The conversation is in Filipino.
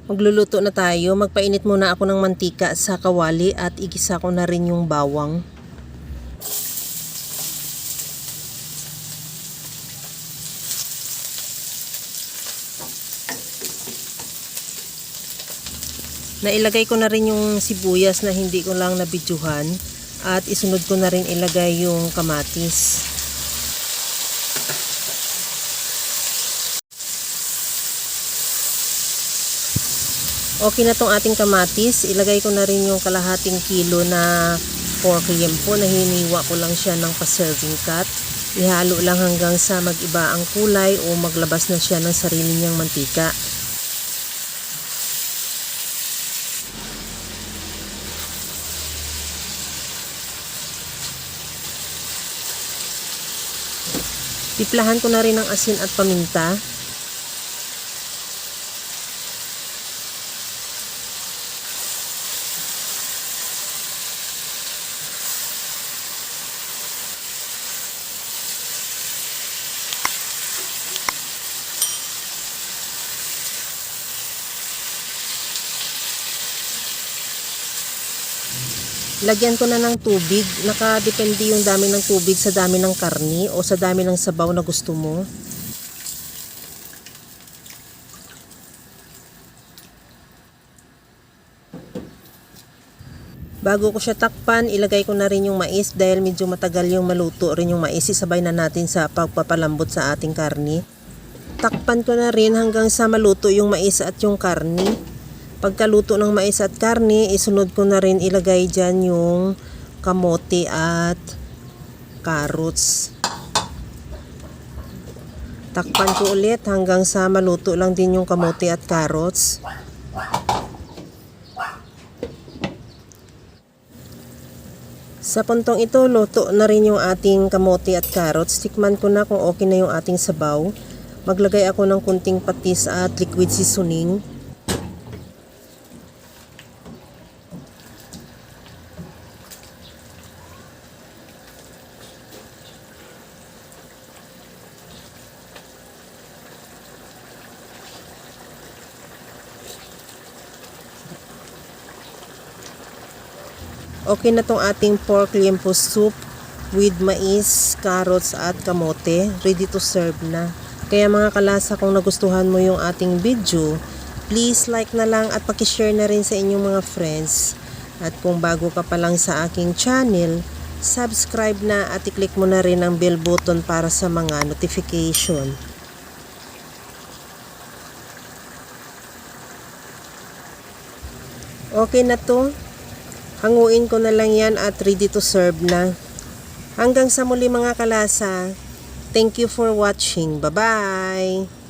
Magluluto na tayo. Magpainit muna ako ng mantika sa kawali at igisa ko na rin yung bawang. Nailagay ko na rin yung sibuyas na hindi ko lang nabidyuhan at isunod ko na rin ilagay yung kamatis. Okay na tong ating kamatis. Ilagay ko na rin yung kalahating kilo na pork liempo na hiniwa ko lang siya ng pa-serving cut. Ihalo lang hanggang sa mag-iba ang kulay o maglabas na siya ng sarili niyang mantika. Tiplahan ko na rin ng asin at paminta. Lagyan ko na ng tubig. Nakadepende yung dami ng tubig sa dami ng karni o sa dami ng sabaw na gusto mo. Bago ko siya takpan, ilagay ko na rin yung mais dahil medyo matagal yung maluto rin yung mais. Isabay na natin sa pagpapalambot sa ating karni. Takpan ko na rin hanggang sa maluto yung mais at yung karni. Pagkaluto ng mais at karne, isunod ko na rin ilagay dyan yung kamote at carrots. Takpan ko ulit hanggang sa maluto lang din yung kamote at carrots. Sa puntong ito, luto na rin yung ating kamote at carrots. Tikman ko na kung okay na yung ating sabaw. Maglagay ako ng kunting patis at liquid seasoning. Okay na tong ating pork liempo soup with mais, carrots at kamote. Ready to serve na. Kaya mga kalasa, kung nagustuhan mo yung ating video, please like na lang at pakishare na rin sa inyong mga friends. At kung bago ka pa lang sa aking channel, subscribe na at i-click mo na rin ang bell button para sa mga notification. Okay na to. Hanguin ko na lang yan at ready to serve na. Hanggang sa muli mga kalasa. Thank you for watching. Bye-bye!